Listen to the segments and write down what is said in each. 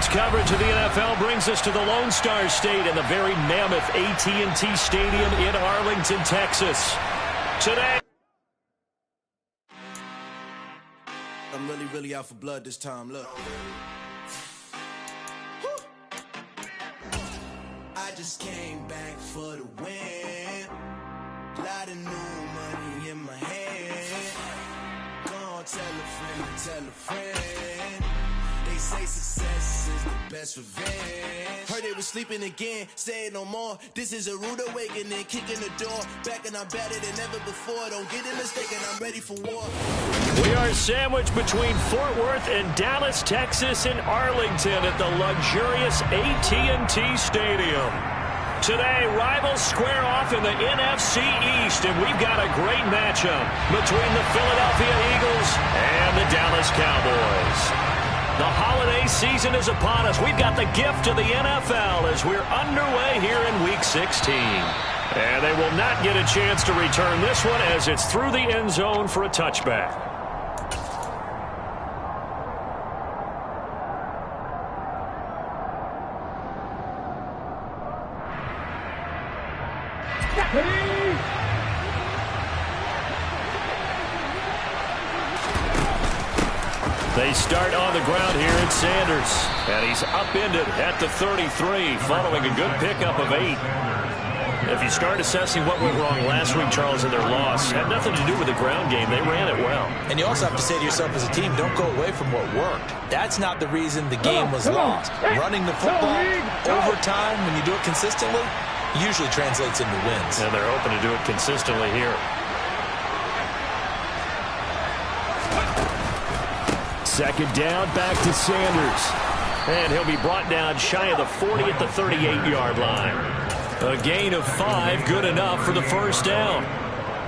Sports coverage of the NFL brings us to the Lone Star State in the very mammoth AT&T Stadium in Arlington, Texas. Today, I'm really out for blood this time. Look. I just came back for the win. Lot of new money in my hand. Gonna tell a friend to tell a friend. They say success is the best revenge. Heard they was sleeping again, say it no more. This is a rude awakening, kicking the door. Back and I'm better than ever before. Don't get it mistaken, I'm ready for war. we are sandwiched between Fort Worth and Dallas, Texas, and Arlington at the luxurious AT&T Stadium. Today, rivals square off in the NFC East, and we've got a great matchup between the Philadelphia Eagles and the Dallas Cowboys. The holiday season is upon us. We've got the gift of the NFL as we're underway here in Week 16. And they will not get a chance to return this one as it's through the end zone for a touchback. They start on the ground here at Sanders. And he's upended at the 33 following a good pickup of 8. If you start assessing what went wrong last week, Charles, in their loss, had nothing to do with the ground game. They ran it well. And you also have to say to yourself as a team, don't go away from what worked. That's not the reason the game was lost. Running the football over time, when you do it consistently, usually translates into wins. And they're hoping to do it consistently here. Second down, back to Sanders. And he'll be brought down shy of the 40 at the 38-yard line. A gain of 5, good enough for the first down.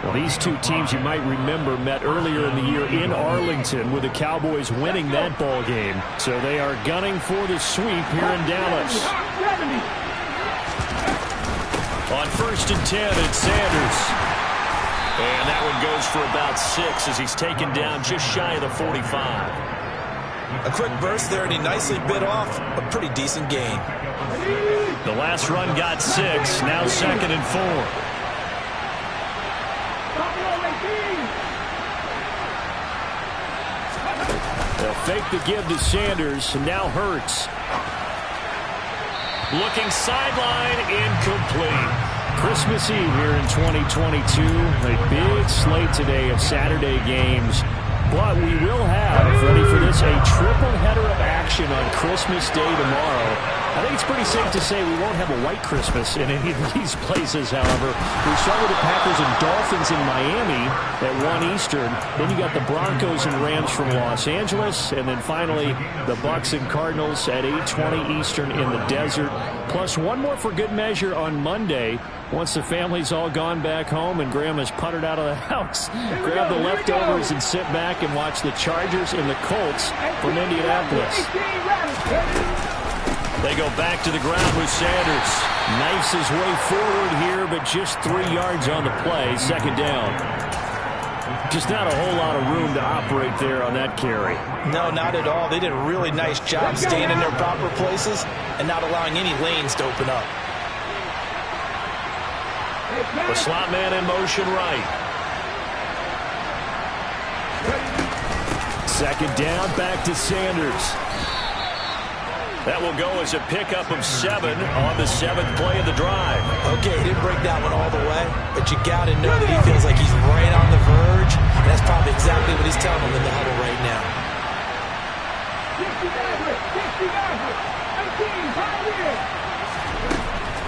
Well, these two teams, you might remember, met earlier in the year in Arlington with the Cowboys winning that ball game. So they are gunning for the sweep here in Dallas. On 1st and 10, it's Sanders. And that one goes for about 6 as he's taken down just shy of the 45. A quick burst there, and he nicely bit off a pretty decent gain. The last run got 6, now 2nd and 4. They'll fake the give to Sanders, and now Hurts. Looking sideline, incomplete. Christmas Eve here in 2022. A big slate today of Saturday games. But we will have, ready for this, a triple header of action on Christmas Day tomorrow. I think it's pretty safe to say we won't have a white Christmas in any of these places, however. We start with the Packers and Dolphins in Miami at 1 Eastern. Then you got the Broncos and Rams from Los Angeles. And then finally, the Bucs and Cardinals at 8:20 Eastern in the desert. Plus one more for good measure on Monday. Once the family's all gone back home and Grandma's puttered out of the house, grab the leftovers and sit back and watch the Chargers and the Colts from Indianapolis. They go back to the ground with Sanders. Knifes his way forward here, but just 3 yards on the play. Second down. Just not a whole lot of room to operate there on that carry. No, not at all. They did a really nice job staying in their proper places and not allowing any lanes to open up. The slot man in motion right. Second down, back to Sanders. That will go as a pickup of 7 on the 7th play of the drive. Okay, he didn't break that one all the way, but you got to know that he feels like he's right on the verge, and that's probably exactly what he's telling them in the huddle right now.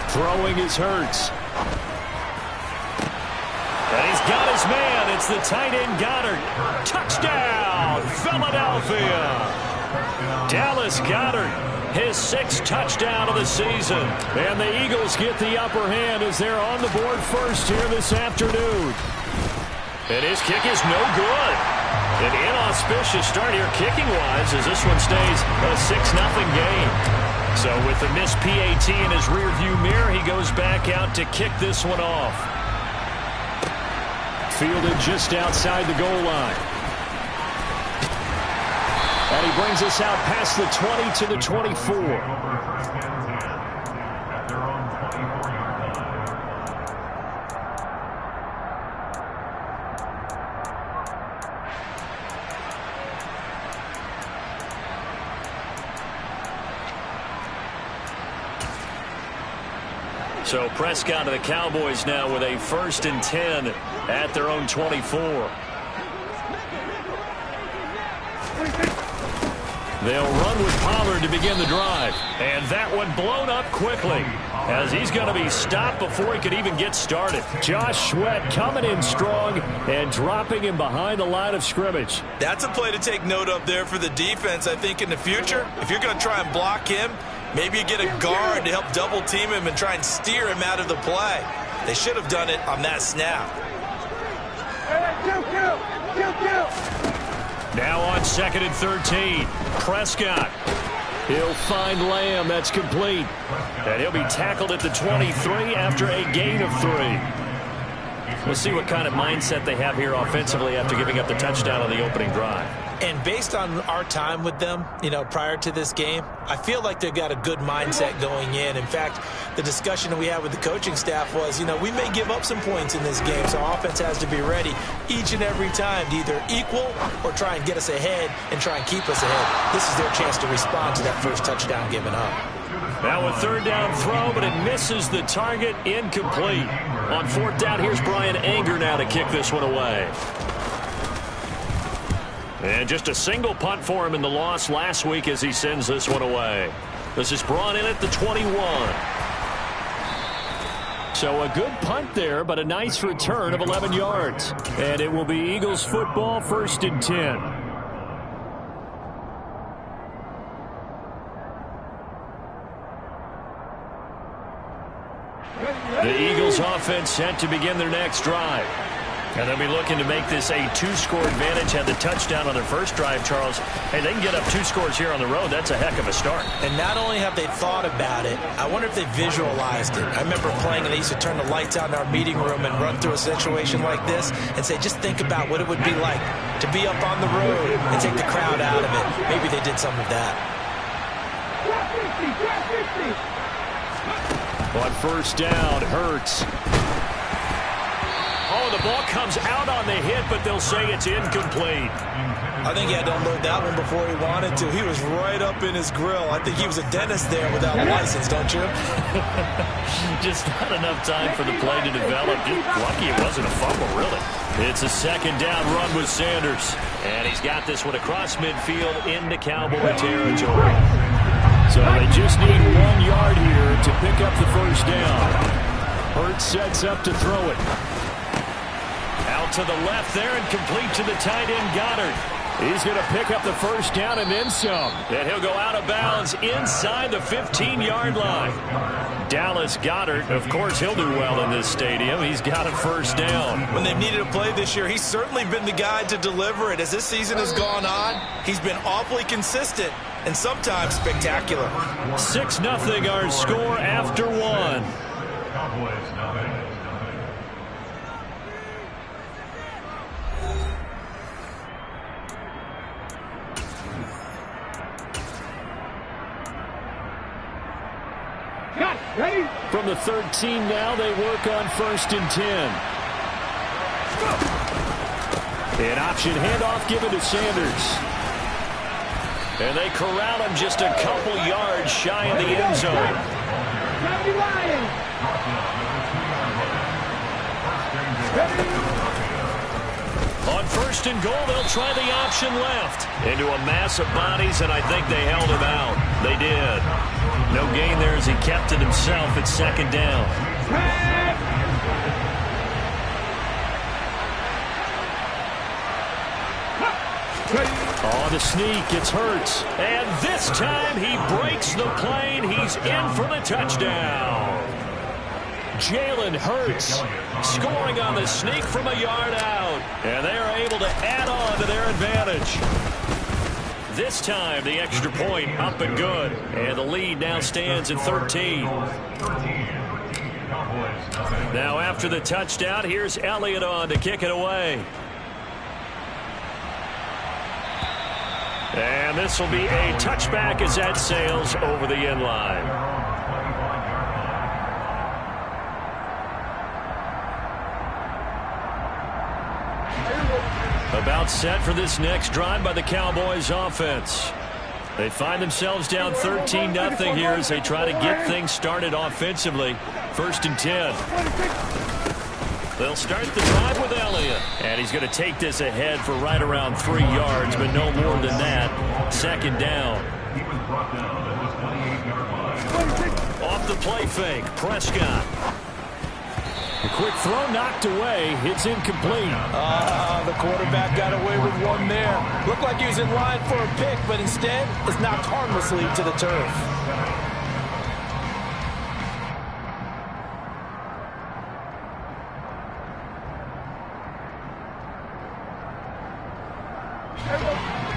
Throwing his Hurts. And he's got his man. It's the tight end Goddard. Touchdown, Philadelphia. Dallas Goddard, his 6th touchdown of the season. And the Eagles get the upper hand as they're on the board first here this afternoon. And his kick is no good. An inauspicious start here kicking-wise as this one stays a 6-0 game. So with the missed PAT in his rearview mirror, he goes back out to kick this one off. Fielded just outside the goal line. And he brings us out past the 20 to the 24. So Prescott of the Cowboys now with a 1st and 10 at their own 24. They'll run with Pollard to begin the drive. And that one blown up quickly as he's going to be stopped before he could even get started. Josh Sweat coming in strong and dropping him behind the line of scrimmage. That's a play to take note of there for the defense, I think, in the future. If you're going to try and block him, maybe you get a guard to help double team him and try and steer him out of the play. They should have done it on that snap. Now on 2nd and 13. Prescott. He'll find Lamb. That's complete. And he'll be tackled at the 23 after a gain of 3. We'll see what kind of mindset they have here offensively after giving up the touchdown on the opening drive. And based on our time with them, prior to this game, I feel like they've got a good mindset going in. In fact, the discussion that we had with the coaching staff was, we may give up some points in this game, so our offense has to be ready each and every time to either equal or try and get us ahead and try and keep us ahead. This is their chance to respond to that first touchdown given up. Now a 3rd down throw, but it misses the target, incomplete. On 4th down, here's Brian Anger now to kick this one away. And just a single punt for him in the loss last week as he sends this one away. This is brought in at the 21. So a good punt there, but a nice return of 11 yards. And it will be Eagles football, 1st and 10. The Eagles offense set to begin their next drive. And they'll be looking to make this a 2-score advantage. Had the touchdown on their first drive, Charles. Hey, they can get up 2 scores here on the road. That's a heck of a start. And not only have they thought about it, I wonder if they visualized it. I remember playing and they used to turn the lights out in our meeting room and run through a situation like this and say, just think about what it would be like to be up on the road and take the crowd out of it. Maybe they did some of that. On 1st down, Hurts. Oh, the ball comes out on the hit, but they'll say it's incomplete. I think he had to unload that one before he wanted to. He was right up in his grill. I think he was a dentist there without a license, don't you? Just not enough time for the play to develop. Just lucky it wasn't a fumble, really. It's a 2nd down run with Sanders. And he's got this one across midfield into Cowboy territory. So they just need 1 yard here to pick up the 1st down. Hurts sets up to throw it. Out to the left there and complete to the tight end Goddard. He's going to pick up the 1st down and then some. And he'll go out of bounds inside the 15-yard line. Dallas Goedert, of course, he'll do well in this stadium. He's got a 1st down. When they've needed a play this year, he's certainly been the guy to deliver it. As this season has gone on, he's been awfully consistent and sometimes spectacular. 6-0 our score after 1. From the 13 now, they work on 1st and 10. An option handoff given to Sanders. And they corral him just a couple yards shy of the end zone. On 1st and goal, they'll try the option left. Into a mass of bodies, and I think they held him out. They did. No gain there as he kept it himself at 2nd down. On the sneak, it's Hurts. And this time he breaks the plane. He's in for the touchdown. Jalen Hurts scoring on the sneak from a yard out. And they are able to add on to their advantage. This time the extra point up and good. And the lead now stands at 13. Now after the touchdown, here's Elliott on to kick it away. And this will be a touchback as that sails over the end line. About set for this next drive by the Cowboys offense. They find themselves down 13-0 here as they try to get things started offensively. 1st and 10. They'll start the drive with Elliott. And he's going to take this ahead for right around 3 yards, but no more than that. 2nd down. Off the play fake, Prescott. A quick throw knocked away. It's incomplete. The quarterback got away with one there. Looked like he was in line for a pick, but instead it's knocked harmlessly to the turf.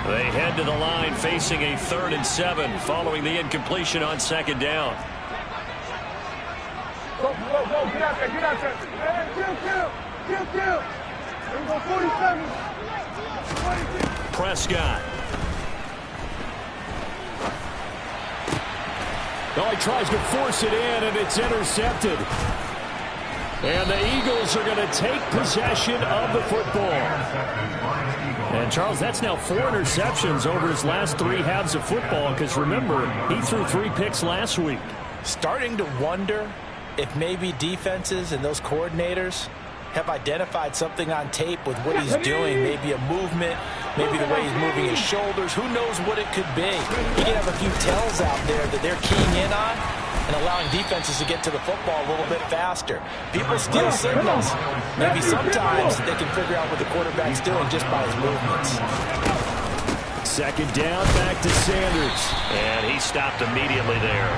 They head to the line facing a 3rd and 7 following the incompletion on 2nd down. Go, get out there, get out there. Kill. There we go, 47. Prescott. Oh, he tries to force it in, and it's intercepted. And the Eagles are going to take possession of the football. And, Charles, that's now 4 interceptions over his last 3 halves of football, because, remember, he threw 3 picks last week. Starting to wonder if maybe defenses and those coordinators have identified something on tape with what he's doing. Maybe a movement, maybe the way he's moving his shoulders. Who knows what it could be? He can have a few tells out there that they're keying in on and allowing defenses to get to the football a little bit faster. People steal signals. Maybe sometimes they can figure out what the quarterback's doing just by his movements. 2nd down, back to Sanders. And he stopped immediately there.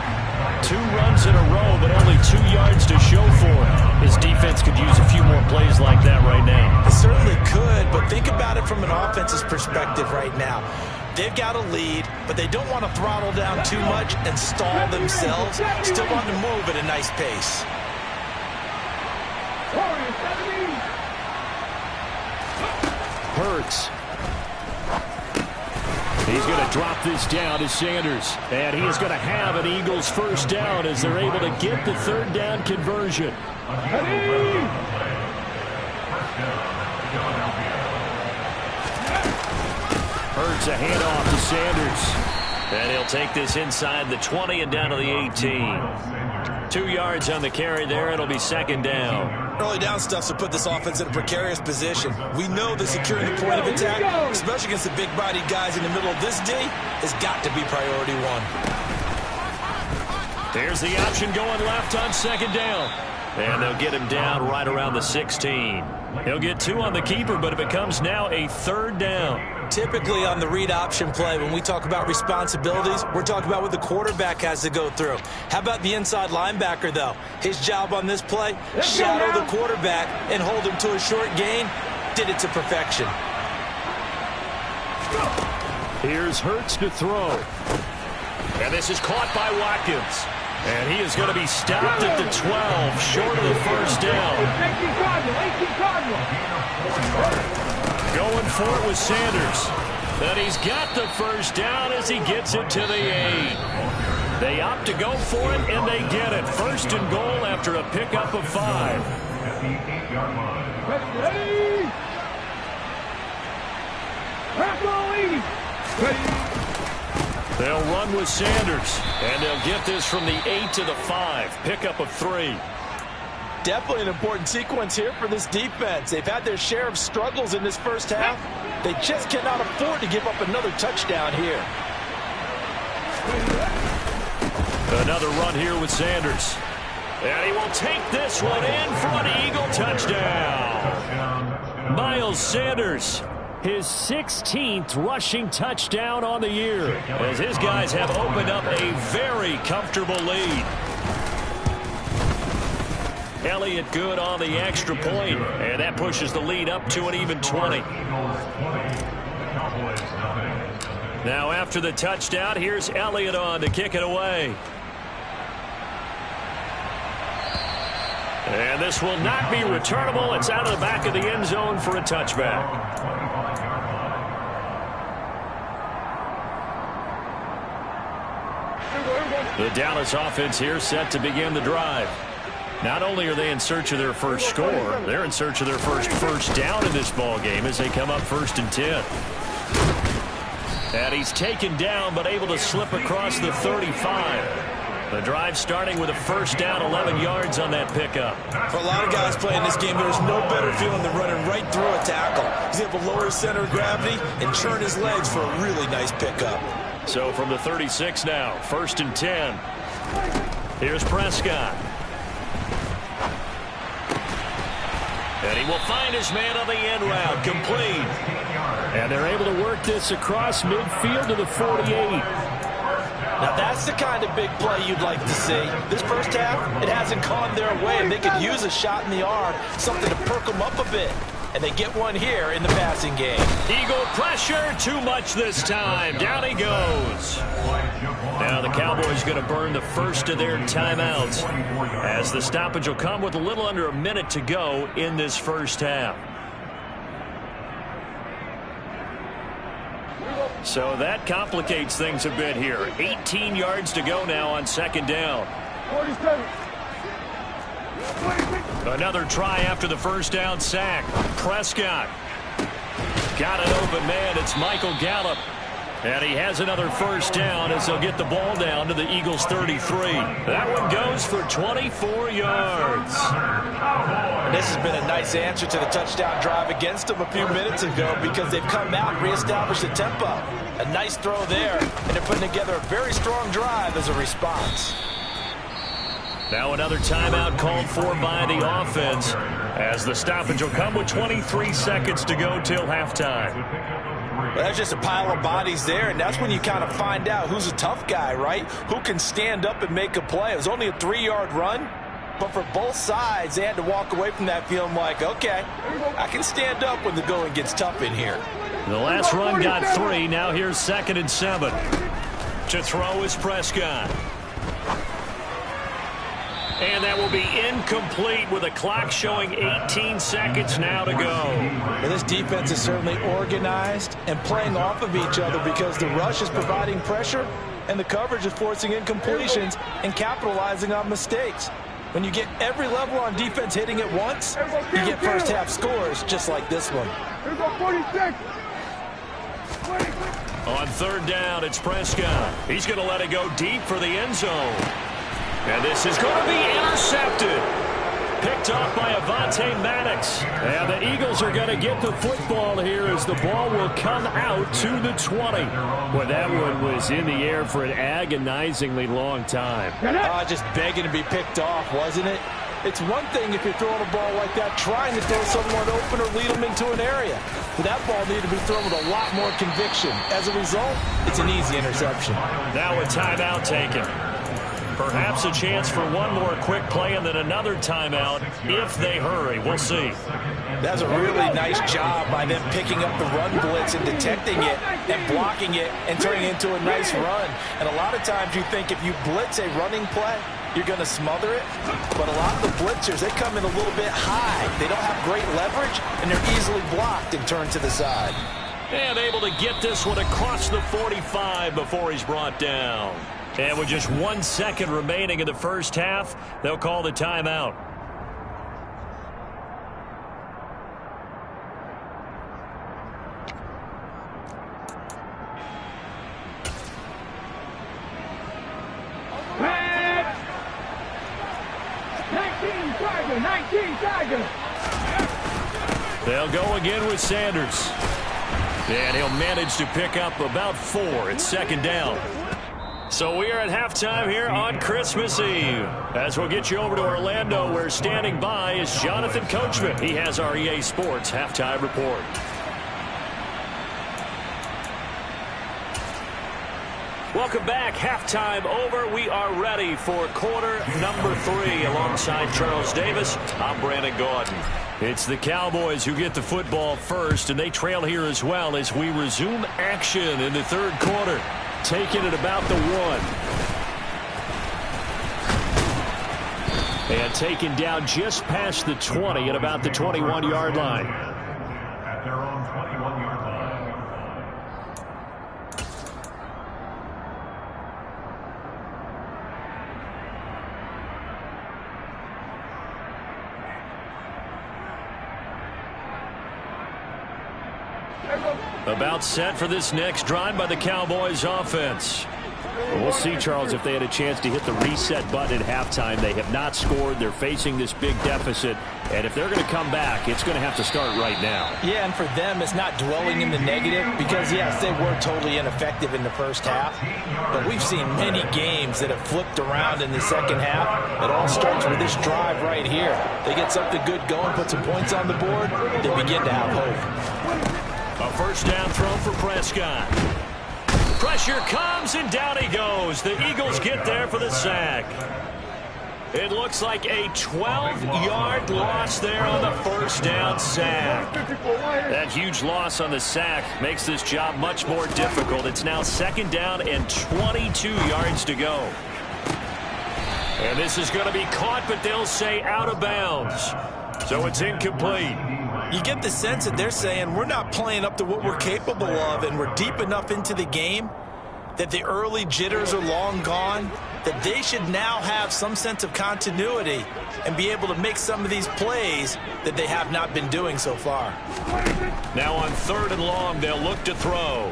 2 runs in a row, but only 2 yards to show for it. His defense could use a few more plays like that right now. It certainly could, but think about it from an offense's perspective right now. They've got a lead, but they don't want to throttle down too much and stall themselves. Still want to move at a nice pace. Hurts. He's going to drop this down to Sanders. And he is going to have an Eagles 1st down as they're able to get the 3rd down conversion. Hurts a handoff to Sanders. And he'll take this inside the 20 and down to the 18. 2 yards on the carry there. It'll be 2nd down. Early down stuff to put this offense in a precarious position. We know that securing the point of attack, especially against the big-bodied guys in the middle of this D, has got to be priority 1. There's the option going left on 2nd down. And they'll get him down right around the 16. He'll get 2 on the keeper, but it becomes now a 3rd down. Typically on the read option play, when we talk about responsibilities, we're talking about what the quarterback has to go through. How about the inside linebacker, though? His job on this play, shadow the quarterback and hold him to a short gain. Did it to perfection. Here's Hurts to throw. And this is caught by Watkins. And he is going to be stopped at the 12, short of the 1st down. 18 Going for it with Sanders. And he's got the 1st down as he gets it to the 8. They opt to go for it, and they get it. 1st and goal after a pickup of 5. They'll run with Sanders, and they'll get this from the 8 to the 5. Pickup of 3. Definitely an important sequence here for this defense. They've had their share of struggles in this 1st half. They just cannot afford to give up another touchdown here. Another run here with Sanders. And he will take this one in for an Eagle touchdown. Miles Sanders, His 16th rushing touchdown on the year, as his guys have opened up a very comfortable lead. Elliott good on the extra point, and that pushes the lead up to an even 20. Now after the touchdown, here's Elliott on to kick it away. And this will not be returnable. It's out of the back of the end zone for a touchback. The Dallas offense here set to begin the drive. Not only are they in search of their first score, they're in search of their first down in this ball game as they come up 1st and 10. And he's taken down but able to slip across the 35. The drive starting with a 1st down, 11 yards on that pickup. For a lot of guys playing this game, there's no better feeling than running right through a tackle. He's able to lower his center of gravity and churn his legs for a really nice pickup. So from the 36 now, 1st and 10. Here's Prescott. And he will find his man on the end route, complete. And they're able to work this across midfield to the 48. Now that's the kind of big play you'd like to see. This first half, it hasn't gone their way, and they could use a shot in the arm, something to perk them up a bit. And they get one here in the passing game. Eagle pressure, too much this time. Down he goes. Now the Cowboys going to burn the first of their timeouts as the stoppage will come with a little under a minute to go in this first half. So that complicates things a bit here. 18 yards to go now on 2nd down. 47. Another try after the 1st down sack. Prescott. Got an open man. It's Michael Gallup. And he has another 1st down as they'll get the ball down to the Eagles' 33. That one goes for 24 yards. And this has been a nice answer to the touchdown drive against them a few minutes ago because they've come out and reestablished the tempo. A nice throw there, and they're putting together a very strong drive as a response. Now another timeout called for by the offense as the stoppage will come with 23 seconds to go till halftime. Well, that's just a pile of bodies there, and that's when you kind of find out who's a tough guy, right? Who can stand up and make a play. It was only a 3-yard run, but for both sides, they had to walk away from that feeling like, okay, I can stand up when the going gets tough in here. The last run got 3. Now here's 2nd and 7. To throw is Prescott. And that will be incomplete with a clock showing 18 seconds now to go. Well, this defense is certainly organized and playing off of each other because the rush is providing pressure and the coverage is forcing incompletions and capitalizing on mistakes. When you get every level on defense hitting at once, you get first half scores just like this one. Here's 46. On 3rd down, it's Prescott. He's going to let it go deep for the end zone. And this is going to be intercepted. Picked off by Avonte Maddox. And the Eagles are going to get the football here as the ball will come out to the 20. Well, that one was in the air for an agonizingly long time. Just begging to be picked off, wasn't it? It's one thing if you're throwing a ball like that, trying to throw someone open or lead them into an area. But that ball needed to be thrown with a lot more conviction. As a result, it's an easy interception. Now a timeout taken. Perhaps a chance for one more quick play and then another timeout if they hurry. We'll see. That's a really nice job by them picking up the run blitz and detecting it and blocking it and turning it into a nice run. And a lot of times you think if you blitz a running play, you're going to smother it. But a lot of the blitzers, they come in a little bit high. They don't have great leverage, and they're easily blocked and turned to the side. And able to get this one across the 45 before he's brought down. And with just 1 second remaining in the first half, they'll call the timeout. Red. 19 Tiger. They'll go again with Sanders. And he'll manage to pick up about 4. It's 2nd down. So we are at halftime here on Christmas Eve. As we'll get you over to Orlando, where standing by is Jonathan Coachman. He has our EA Sports halftime report. Welcome back. Halftime over. We are ready for quarter number 3. Alongside Charles Davis, I'm Brandon Gaudin. It's the Cowboys who get the football first, and they trail here as well as we resume action in the 3rd quarter. Taking it about the 1. And taken down just past the 20 at about the 21-yard line. At their own 21-yard line. About set for this next drive by the Cowboys offense. We'll see, Charles, if they had a chance to hit the reset button at halftime. They have not scored. They're facing this big deficit. And if they're going to come back, it's going to have to start right now. Yeah, and for them, it's not dwelling in the negative because, yes, they were totally ineffective in the first half. But we've seen many games that have flipped around in the second half. It all starts with this drive right here. They get something good going, put some points on the board, they begin to have hope. A first down throw for Prescott. Pressure comes, and down he goes. The Eagles get there for the sack. It looks like a 12-yard loss there on the first down sack. That huge loss on the sack makes this job much more difficult. It's now second down and 22 yards to go. And this is going to be caught, but they'll say out of bounds. So it's incomplete. You get the sense that they're saying we're not playing up to what we're capable of, and we're deep enough into the game that the early jitters are long gone, that they should now have some sense of continuity and be able to make some of these plays that they have not been doing so far. Now on third and long, they'll look to throw.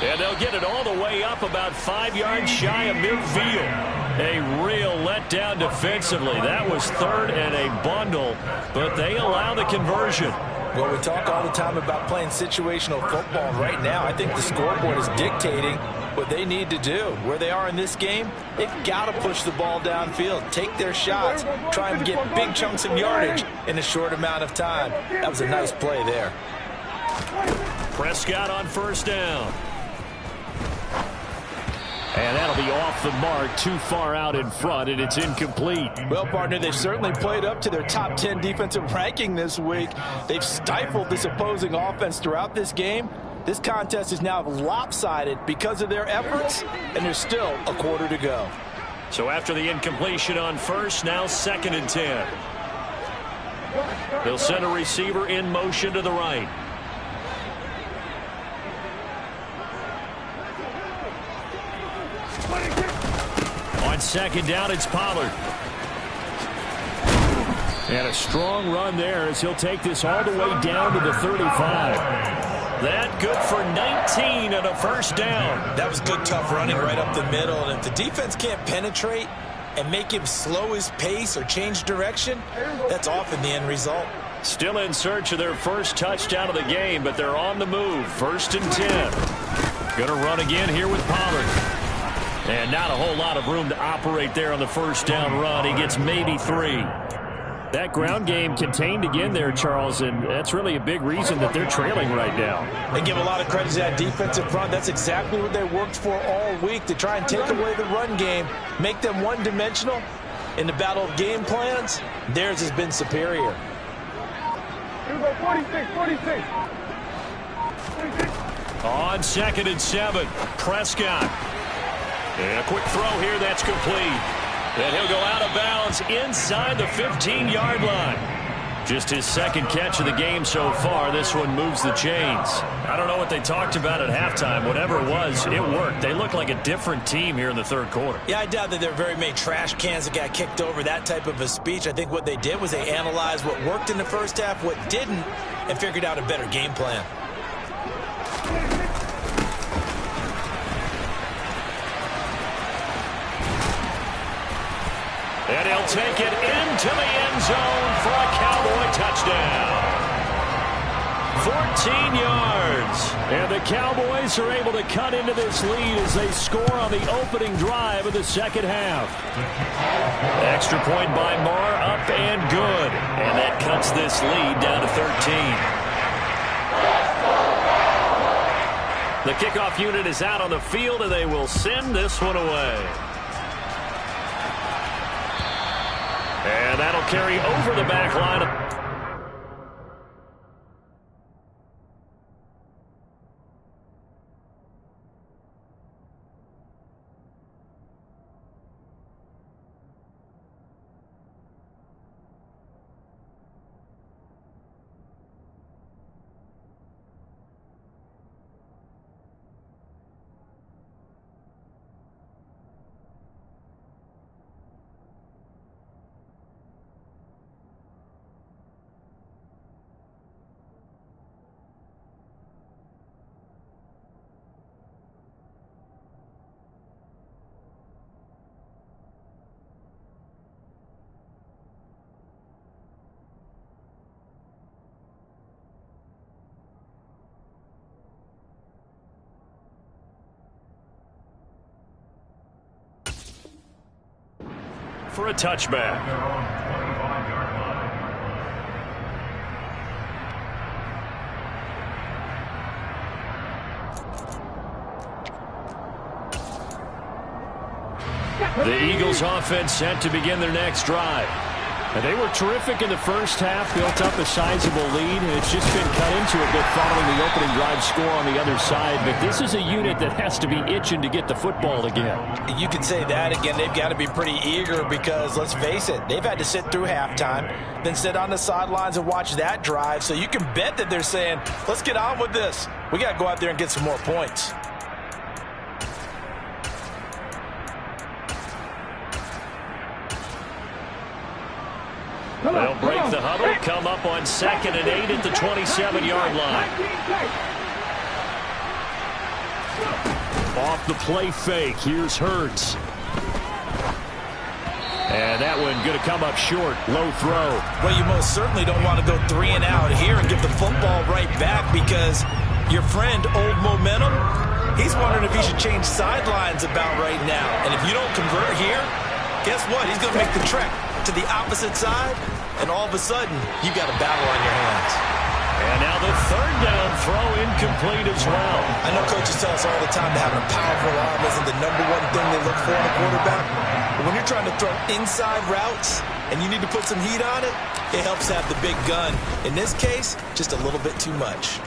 And they'll get it all the way up about 5 yards shy of midfield. A real letdown defensively. That was third and a bundle, but they allow the conversion. Well, we talk all the time about playing situational football. Right now, I think the scoreboard is dictating what they need to do. Where they are in this game, they've got to push the ball downfield, take their shots, try and get big chunks of yardage in a short amount of time. That was a nice play there. Prescott on first down. And that'll be off the mark, too far out in front, and it's incomplete. Well, partner, they've certainly played up to their top 10 defensive ranking this week. They've stifled this opposing offense throughout this game. This contest is now lopsided because of their efforts, and there's still a quarter to go. So after the incompletion on first, now second and 10. They'll send a receiver in motion to the right. On second down, it's Pollard. And a strong run there as he'll take this all the way down to the 35. That good for 19 and a first down. That was good, tough running right up the middle. And if the defense can't penetrate and make him slow his pace or change direction, that's often the end result. Still in search of their first touchdown of the game, but they're on the move. First and 10. Going to run again here with Pollard. And not a whole lot of room to operate there on the first down run. He gets maybe 3. That ground game contained again there, Charles, and that's really a big reason that they're trailing right now. They give a lot of credit to that defensive front. That's exactly what they worked for all week, to try and take away the run game, make them one-dimensional. In the battle of game plans, theirs has been superior. Here we go, 46, 46. On second and 7, Prescott. And a quick throw here, that's complete. And he'll go out of bounds inside the 15-yard line. Just his second catch of the game so far. This one moves the chains. I don't know what they talked about at halftime. Whatever it was, it worked. They look like a different team here in the third quarter. Yeah, I doubt that there are very many trash cans that got kicked over, that type of a speech. I think what they did was they analyzed what worked in the first half, what didn't, and figured out a better game plan. And he'll take it into the end zone for a Cowboy touchdown. 14 yards. And the Cowboys are able to cut into this lead as they score on the opening drive of the second half. Extra point by Marr, up and good. And that cuts this lead down to 13. The kickoff unit is out on the field, and they will send this one away. And that'll carry over the back line. for a touchback. The Eagles offense set to begin their next drive. And they were terrific in the first half, built up a sizable lead, and it's just been cut into a bit following the opening drive score on the other side. But this is a unit that has to be itching to get the football again. You can say that again. They've got to be pretty eager because, let's face it, they've had to sit through halftime, then sit on the sidelines and watch that drive. So you can bet that they're saying, let's get on with this. We got to go out there and get some more points. They'll break the huddle, come up on 2nd and 8 at the 27-yard line. Off the play fake, here's Hurts. And that one going to come up short, low throw. Well, you most certainly don't want to go 3 and out here and give the football right back because your friend, Old Momentum, he's wondering if he should change sidelines about right now. And if you don't convert here, guess what? He's going to make the trek to the opposite side, and all of a sudden, you got a battle on your hands. And now the 3rd down throw incomplete as well. I know coaches tell us all the time that having a powerful arm isn't the #1 thing they look for in a quarterback. But when you're trying to throw inside routes and you need to put some heat on it, it helps have the big gun. In this case, just a little bit too much.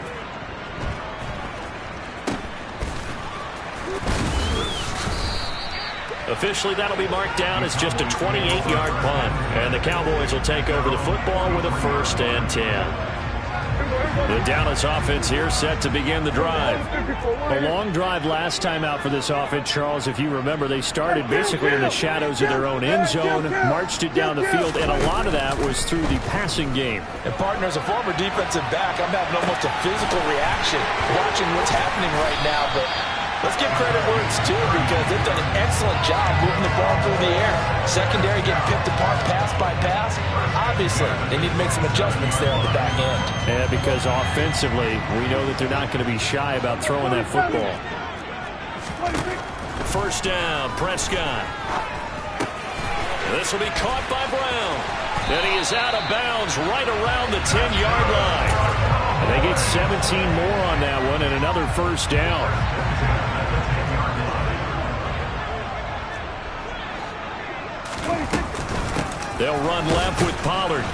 Officially, that'll be marked down as just a 28-yard punt. And the Cowboys will take over the football with a 1st and 10. The Dallas offense here set to begin the drive. A long drive last time out for this offense, Charles. If you remember, they started basically in the shadows of their own end zone, marched it down the field, and a lot of that was through the passing game. And partner, as a former defensive back, I'm having almost a physical reaction watching what's happening right now, but let's give credit where it's due because they've done an excellent job moving the ball through the air. Secondary getting picked apart pass by pass. Obviously, they need to make some adjustments there on the back end. Yeah, because offensively, we know that they're not going to be shy about throwing that football. 1st down, Prescott. This will be caught by Brown. And he is out of bounds right around the 10-yard line. And they get 17 more on that one and another 1st down. They'll run left with Pollard.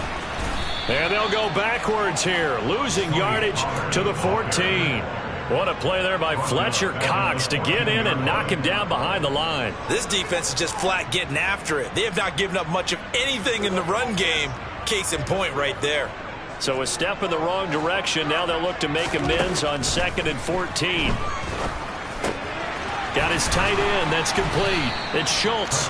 And they'll go backwards here, losing yardage to the 14. What a play there by Fletcher Cox to get in and knock him down behind the line. This defense is just flat getting after it. They have not given up much of anything in the run game. Case in point right there. So a step in the wrong direction. Now they'll look to make amends on 2nd and 14. Got his tight end. That's complete. It's Schultz.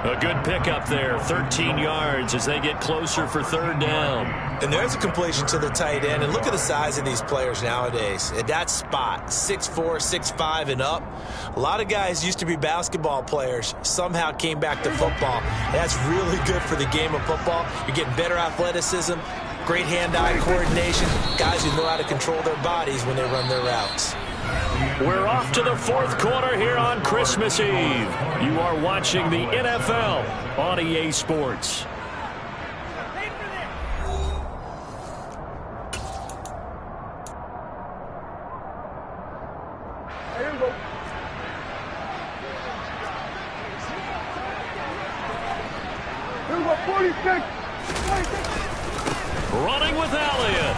A good pickup there, 13 yards as they get closer for 3rd down. And there's a completion to the tight end. And look at the size of these players nowadays. At that spot, 6'4", 6'5", and up. A lot of guys used to be basketball players, somehow came back to football. And that's really good for the game of football. You're getting better athleticism, great hand-eye coordination, guys who know how to control their bodies when they run their routes. We're off to the 4th quarter here on Christmas Eve. You are watching the NFL on EA Sports. Here we go. Here we go, 46. Running with Elliott.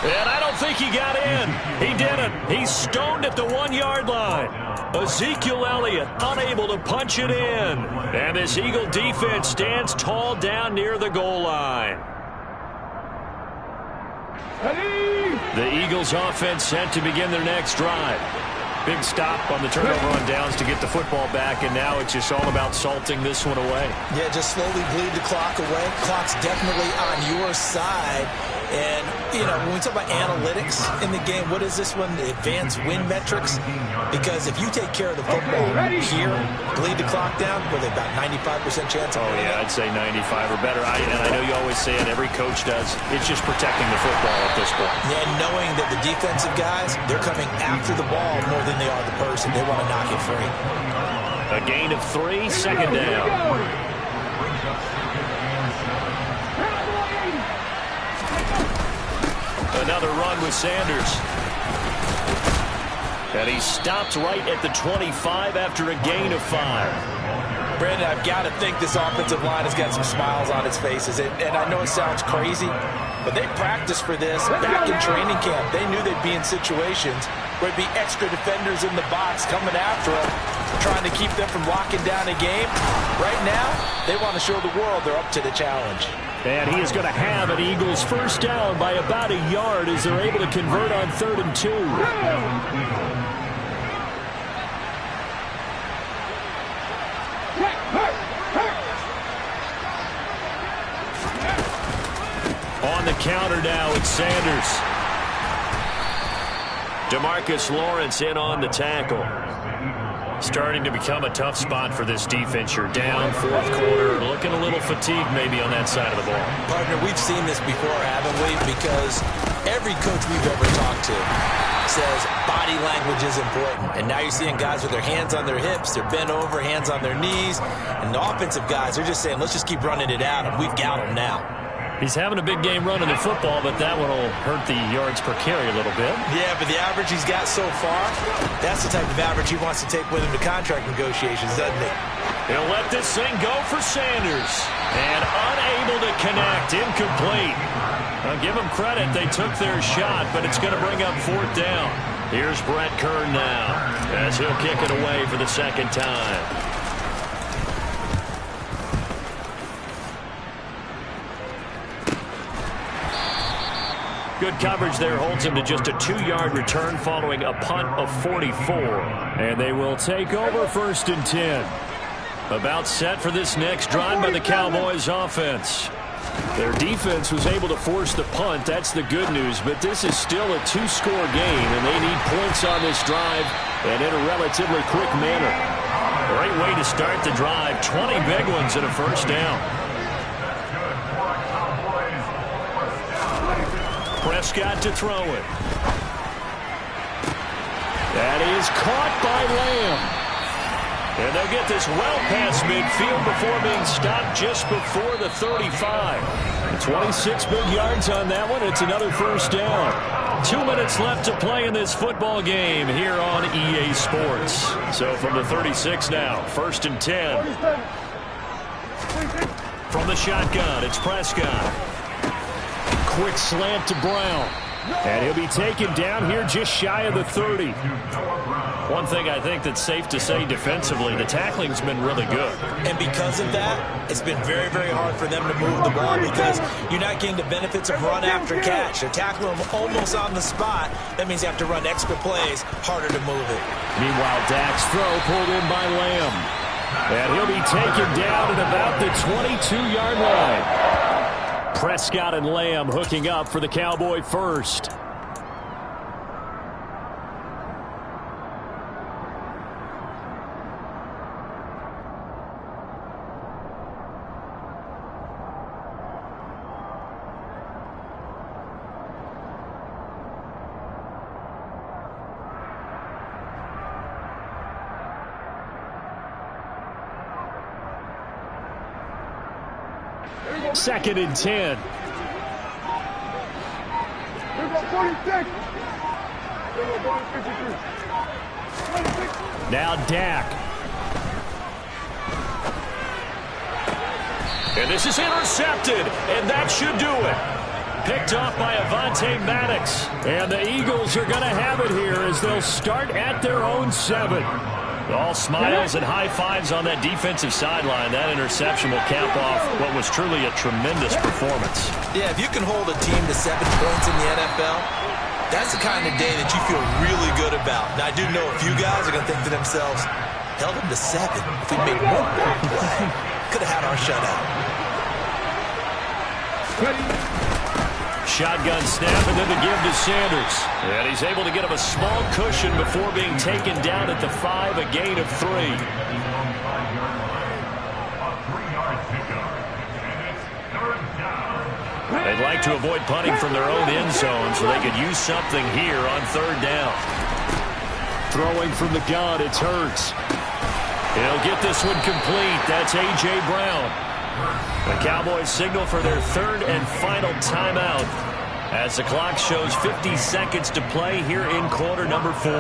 And I don't think he got in. He didn't. He's stoned at the 1-yard line. Ezekiel Elliott unable to punch it in. And this Eagle defense stands tall down near the goal line. The Eagles offense set to begin their next drive. Big stop on the turnover on downs to get the football back, and now it's just all about salting this one away. Yeah, just slowly bleed the clock away. Clock's definitely on your side. And, you know, when we talk about analytics in the game, what is this one? The advanced win metrics? Because if you take care of the football here, bleed the clock down, with about 95% chance of winning. Yeah, I'd say 95 or better. And I know you always say it, every coach does. It's just protecting the football at this point. Yeah, knowing that the defensive guys, they're coming after the ball more than they are the person. They want to knock it free. A gain of 3, second down. Another run with Sanders. And he stopped right at the 25 after a gain of 5. Brandon, I've got to think this offensive line has got some smiles on its faces. And I know it sounds crazy, but they practiced for this back in training camp. They knew they'd be in situations where there'd be extra defenders in the box coming after them, trying to keep them from locking down a game. Right now, they want to show the world they're up to the challenge. And he is going to have an Eagles first down by about a yard as they're able to convert on 3rd and 2. On the counter now, it's Sanders. DeMarcus Lawrence in on the tackle. Starting to become a tough spot for this defense. You're down 4th quarter, looking a little fatigued maybe on that side of the ball. Partner, we've seen this before, haven't we? Because every coach we've ever talked to says body language is important. And now you're seeing guys with their hands on their hips, they're bent over, hands on their knees. And the offensive guys are just saying, let's just keep running it at them. We've got them now. He's having a big game running the football, but that one will hurt the yards per carry a little bit. Yeah, but the average he's got so far, that's the type of average he wants to take with him to contract negotiations, doesn't he? He'll let this thing go for Sanders. And unable to connect, incomplete. I'll give them credit, they took their shot, but it's going to bring up 4th down. Here's Brett Kern now, as he'll kick it away for the 2nd time. Good coverage there holds him to just a 2-yard return following a punt of 44. And they will take over 1st and 10. About set for this next drive by the Cowboys offense. Their defense was able to force the punt. That's the good news. But this is still a 2-score game, and they need points on this drive and in a relatively quick manner. Great way to start the drive. 20 big ones and a first down. Prescott to throw it. That is caught by Lamb. And they'll get this well past midfield before being stopped just before the 35. 26 big yards on that one. It's another first down. 2 minutes left to play in this football game here on EA Sports. So from the 36 now, 1st and 10. From the shotgun, it's Prescott. Quick slant to Brown. And he'll be taken down here just shy of the 30. One thing I think that's safe to say defensively, the tackling's been really good. And because of that, it's been very, very hard for them to move the ball because you're not getting the benefits of run after catch. They're tackling them almost on the spot. That means you have to run extra plays, harder to move it. Meanwhile, Dak's throw pulled in by Lamb. And he'll be taken down at about the 22-yard line. Prescott and Lamb hooking up for the Cowboy first. Second and 10. Now Dak. And this is intercepted, and that should do it. Picked off by Avonte Maddox. And the Eagles are going to have it here as they'll start at their own 7. All smiles and high fives on that defensive sideline. That interception will cap off what was truly a tremendous performance. Yeah, if you can hold a team to 7 points in the NFL, that's the kind of day that you feel really good about. Now, I do know a few guys are going to think to themselves, held them to 7. If we made one more play, could have had our shutout. Shotgun snap and then the give to Sanders. And he's able to get him a small cushion before being taken down at the 5, a gain of 3. They'd like to avoid punting from their own end zone so they could use something here on 3rd down. Throwing from the gun, it's Hurts. He'll get this one complete. That's A.J. Brown. The Cowboys signal for their third and final timeout as the clock shows 50 seconds to play here in quarter number 4.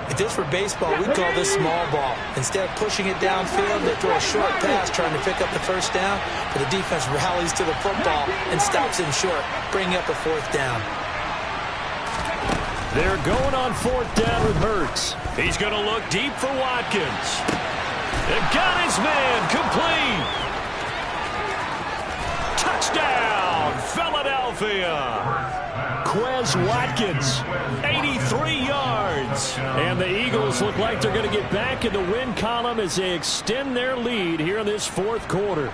If this were baseball, we'd call this small ball. Instead of pushing it downfield, they throw a short pass trying to pick up the first down, but the defense rallies to the football and stops him short, bringing up a fourth down. They're going on fourth down with Hurts. He's going to look deep for Watkins. They've got his man complete. Touchdown, Philadelphia. Quez Watkins, 83 yards. And the Eagles look like they're going to get back in the win column as they extend their lead here in this fourth quarter.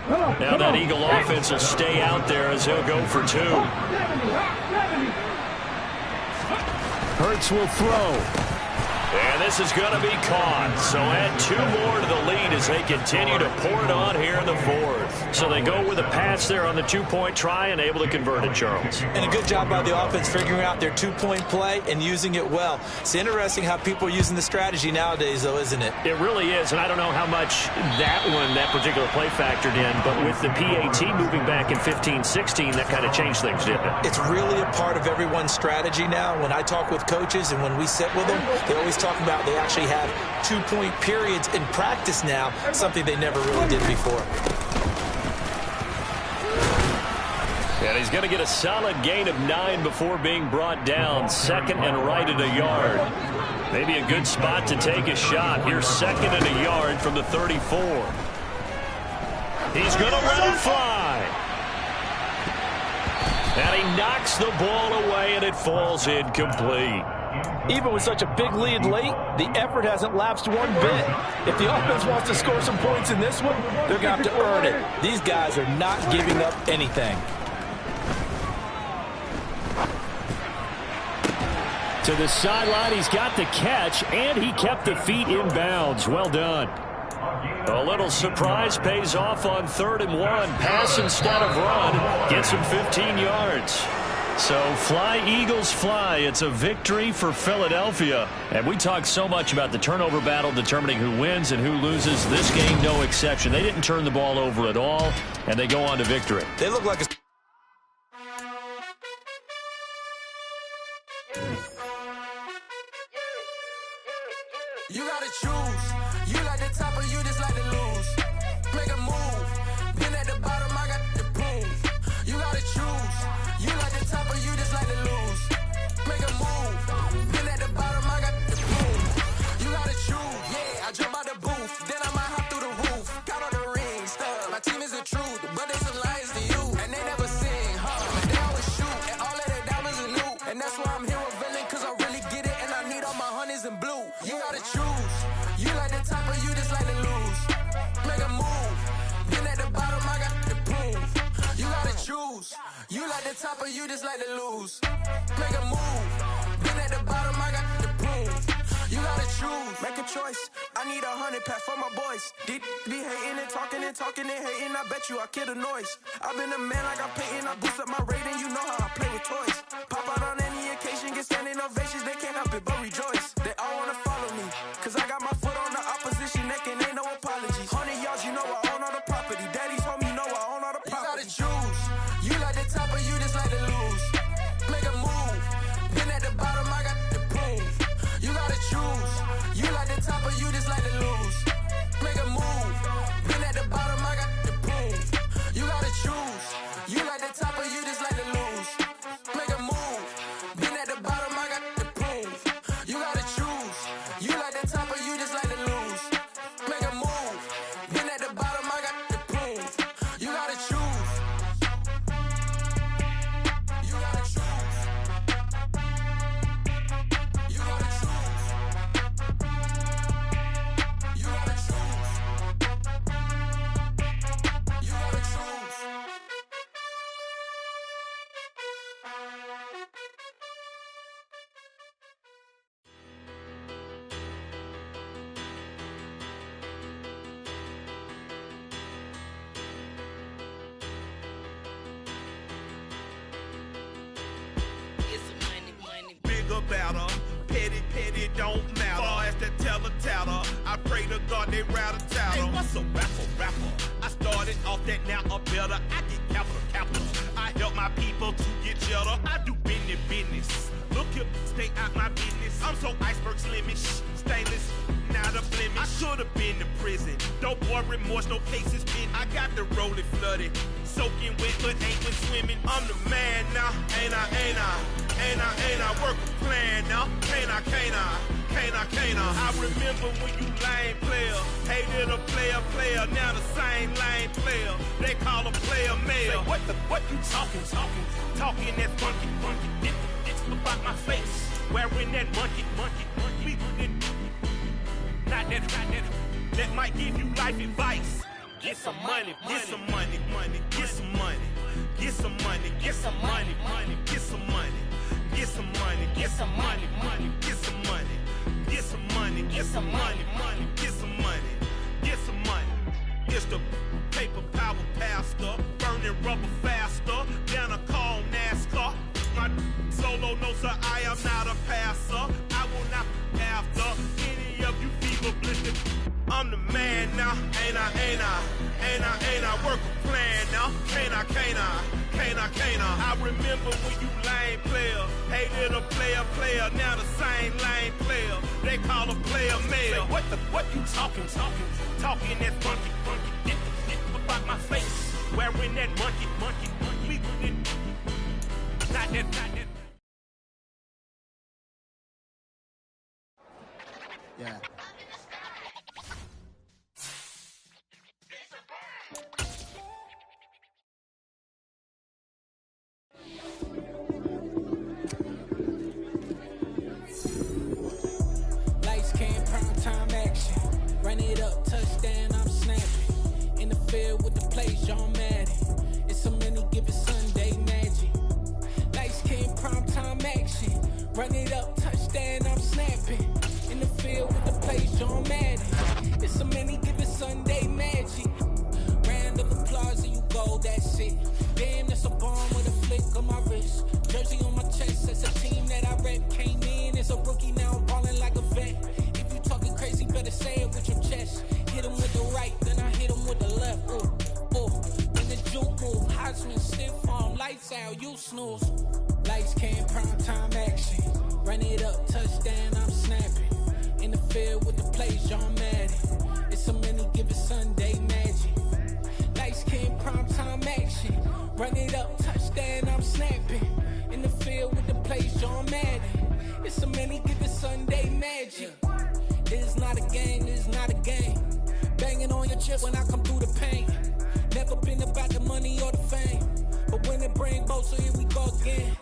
Now that Eagle offense will stay out there as he'll go for 2. Hurts will throw. And this is going to be caught. So add 2 more to the lead as they continue to pour it on here in the fourth. So they go with a pass there on the 2-point try and able to convert it, Charles. And a good job by the offense figuring out their 2-point play and using it well. It's interesting how people are using the strategy nowadays, though, isn't it? It really is, and I don't know how much that particular play factored in, but with the PAT moving back in 15-16, that kind of changed things, didn't it? It's really a part of everyone's strategy now. When I talk with coaches and when we sit with them, they always talk about they actually have 2-point periods in practice now, something they never really did before. And he's going to get a solid gain of 9 before being brought down. Second and right at a yard. Maybe a good spot to take a shot. Here's second and a yard from the 34. He's going to let it fly. And he knocks the ball away, and it falls incomplete. Even with such a big lead late, the effort hasn't lapsed one bit. If the offense wants to score some points in this one, they're going to have to earn it. These guys are not giving up anything. To the sideline, he's got the catch, and he kept the feet in bounds. Well done. A little surprise pays off on 3rd and 1. Pass instead of run. Gets him 15 yards. So fly, Eagles, fly. It's a victory for Philadelphia. And we talk so much about the turnover battle determining who wins and who loses. This game, no exception. They didn't turn the ball over at all, and they go on to victory. They look like a... You gotta choose. You like the top or you just like to lose. Make a move. Been at the bottom, I got the proof. You gotta choose. You like the top or you just like to lose. Make a move. Been at the bottom, I got the proof. You gotta choose. Yeah, I jump out the booth. Then I might hop through the roof. Count on the rings, stuff. My team is the truth, but they some liars to you. And they never sing, huh? But they always shoot. And all of their diamonds are new. And that's why I'm here with Villain, cause I really get it. And I need all my honeys in blue. You gotta choose. You like the top or you just like to lose. Make a move. Been at the bottom, I got the proof. You gotta choose. You like the top or you just like to lose. Make a move. Been at the bottom, I got the proof. You gotta choose. Make a choice. I need 100 pack for my boys. Be hating and talking and hating. I bet you I kill the noise. I've been a man like I'm painting. I boost up my rating. You know how I play with toys. Pop out on any occasion, get standing ovations. They can't help it but rejoice. They all wanna follow me, cause I got my foot on the opposition neck and ain't no apologies. 100 yards, you know I own all the property. Daddy's home, you know I own all the property. You gotta choose. You like the top or you just like to lose. Make a move. Been at the bottom, I got the proof. You gotta choose. You like the top or you just like to lose. Make a move. Been at the bottom, I got the proof. You gotta choose. You like the top or you just like to lose. Make a move. Been at the bottom, I got the proof. You gotta choose. You like the top or you just like to lose. Make a move. Been at the bottom, I got the proof. You gotta choose. You gotta choose. You gotta choose. they rattle tattle. Hey, what's a rapper? I started off that, now I'm better. I get capital. I help my people to get cheddar. I do business. Look here, stay out my business. I'm so iceberg slimmish, stainless, not a blemish. I should've been to prison. Don't boy remorse, no cases pinned. I got the rolling flooded, soaking wet, but ain't been swimming. I'm the man now, ain't I? Work a plan now, can't I? I remember when you lame player, hated a player, now the same lame player. They call a player mayor. What you talking that funky, it's about my face, wearing that monkey, not that, that might give you life advice. Get some money, get some money, get some money, get some money, get some money, get some money, get some money, get some money, get some money, get some money, get some money, get some money, get some money. It's the paper power pastor, burning rubber faster than a call NASCAR. My solo notes are I am not a passer. I will not after any of you fever blistered. I'm the man now, ain't I? Work a plan now, can't I? I remember when you lame player, hated a player, now the same lame player. They call a player mayor. What you talking that funky, get about my face, wearing that monkey, not that. Yeah. Lights, cam, prime time action. Run it up, touchdown, I'm snapping. In the field with the plays, John Madden. It's so many, give it Sunday magic. Lights, cam, prime time action. Run it up, touchdown, I'm snapping. In the field with the plays, John Madden. It's so many, give it Sunday magic. Round of applause and you go, that's it. Damn, that's a bomb with a flick on my wrist. Jersey on my chest, that's a team that I rep. Came in as a rookie, now I'm ballin' like a vet. If you talking crazy, better say it with your chest. Hit him with the right, then I hit him with the left. Ooh. When the juke move, Heisman, stiff arm, lights out, you snooze. Lights, cam, prime time action. Run it up, touchdown, I'm snapping. In the field with the plays, John Madden. It's so many, give it Sunday magic. Lights, cam, prime time action. Run it up, touchdown, I'm snapping. In the field with the plays, John Madden. It's so many, give it Sunday magic. This is not a game, this is not a game. Banging on your chest when I come through the pain. Never been about the money or the fame. But when it bring both, so here we go again.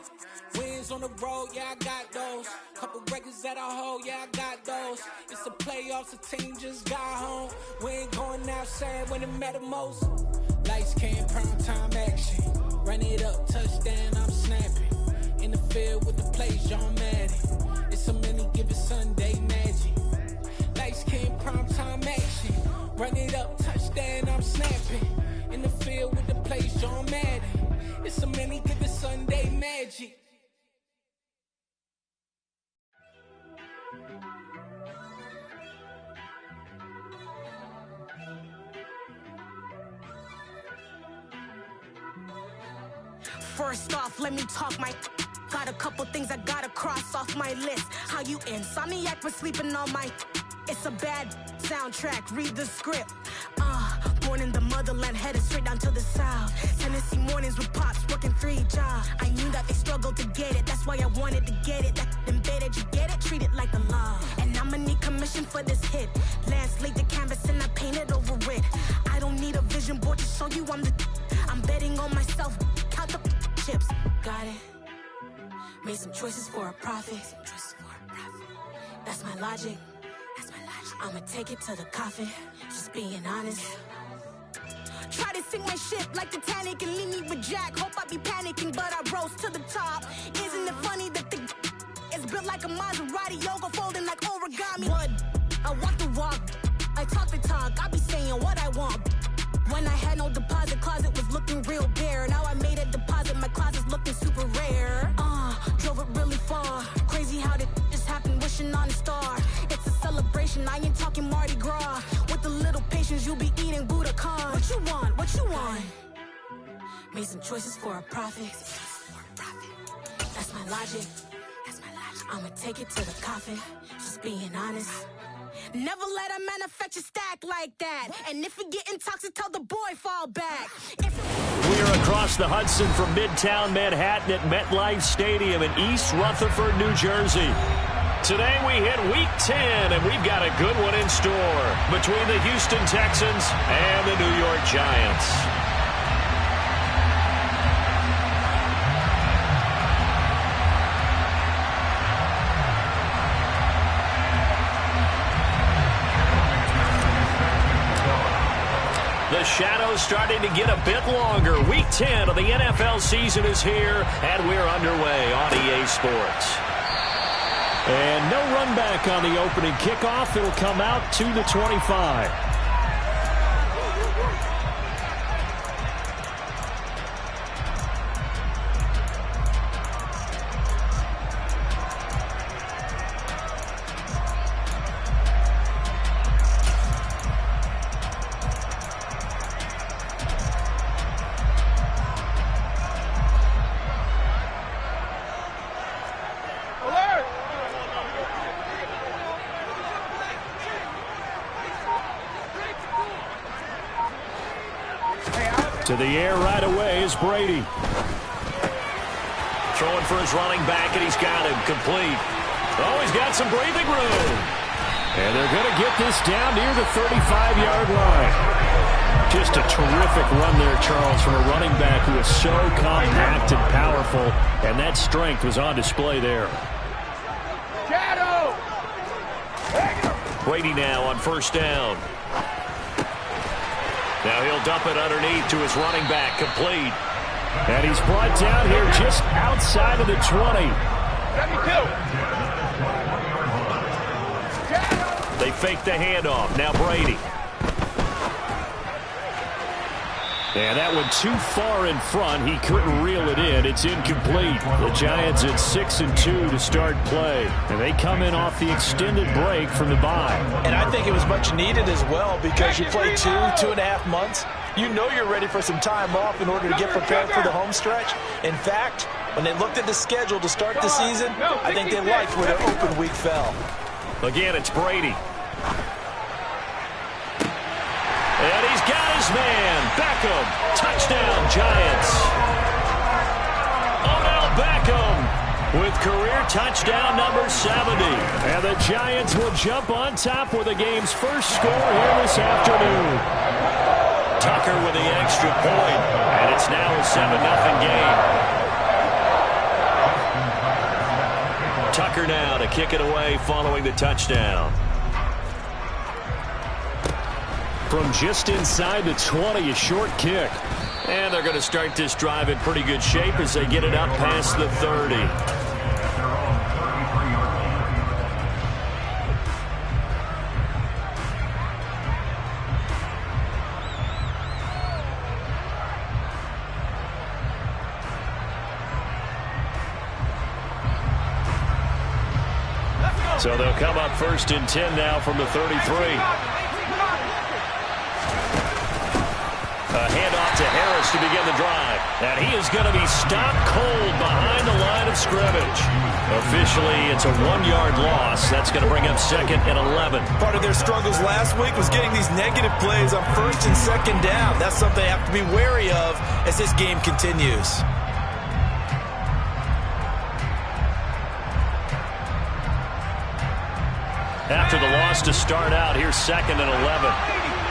Wins on the road, yeah, I got those. Couple records that I hold, yeah, I got those. It's the playoffs, the team just got home. We ain't going outside when it matter most. Lights, cam, prime time action. Run it up, touchdown, I'm snapping. In the field with the plays, John Madden. It's so many, give it Sunday magic. Lights, cam, prime time action. Run it up, touchdown, I'm snapping. In the field with the plays, John Madden. It's so many, give it Sunday magic. First off, let me talk my. Got a couple things I gotta cross off my list. How you insomniac for sleeping on my. It's a bad soundtrack, read the script. Born in the motherland, headed straight down to the south. Tennessee mornings with pops, working 3 jobs. I knew that they struggled to get it, that's why I wanted to get it. That embedded, you get it, treat it like the law. And I'ma need commission for this hit. Lance laid the canvas and I painted over it. I don't need a vision board to show you I'm the. I'm betting on myself, count the chips. Got it. Made some choices for a profit. That's my logic. I'ma take it to the coffin. Just being honest. Try to sink my ship like Titanic and leave me with Jack. Hope I be panicking, but I rose to the top. Isn't it funny that the is built like a Maserati, yoga folding like origami? What? I walk the walk. I talk the talk. I be saying what I want. When I had no deposit, closet was looking real bare. Now I made a deposit, my closet's looking super rare. Drove it really far. Crazy how did this happen, wishing on a star. It's a celebration, I ain't talking Mardi Gras. With the Made some choices for a profit. That's my logic. I'ma take it to the coffin. Just being honest. Never let a manufacture stack like that. And if you're getting toxic, tell the boy fall back. We're across the Hudson from Midtown Manhattan at MetLife Stadium in East Rutherford, New Jersey. Today we hit Week 10, and we've got a good one in store between the Houston Texans and the New York Giants. The shadow's starting to get a bit longer. Week 10 of the NFL season is here, and we're underway on EA Sports. And no run back on the opening kickoff. It'll come out to the 25. To the air right away is Brady. Throwing for his running back, and he's got him complete. Oh, he's got some breathing room. And they're going to get this down near the 35-yard line. Just a terrific run there, Charles, from a running back who is so compact and powerful, and that strength was on display there. Brady now on first down. Now he'll dump it underneath to his running back, complete. And he's brought down here just outside of the 20. They fake the handoff. Now Brady. And that one too far in front. He couldn't reel it in. It's incomplete. The Giants at 6-2 to start play. And they come in off the extended break from the bye. And I think it was much needed as well because you play 2.5 months. You know you're ready for some time off in order to get prepared for the home stretch. In fact, when they looked at the schedule to start the season, I think they liked where their open week fell. Again, it's Brady. And he's got his man. Beckham. Touchdown, Giants. Odell Beckham with career touchdown number 70. And the Giants will jump on top with the game's first score here this afternoon. Tucker with the extra point. And it's now a 7-0 game. Tucker now to kick it away following the touchdown. From just inside the 20, a short kick. And they're going to start this drive in pretty good shape as they get it up past the 30. So they'll come up 1st and 10 now from the 33. A handoff to Harris to begin the drive. And he is going to be stopped cold behind the line of scrimmage. Officially, it's a 1-yard loss. That's going to bring up 2nd and 11. Part of their struggles last week was getting these negative plays on 1st and 2nd down. That's something they have to be wary of as this game continues. After the loss to start out, here's 2nd and 11.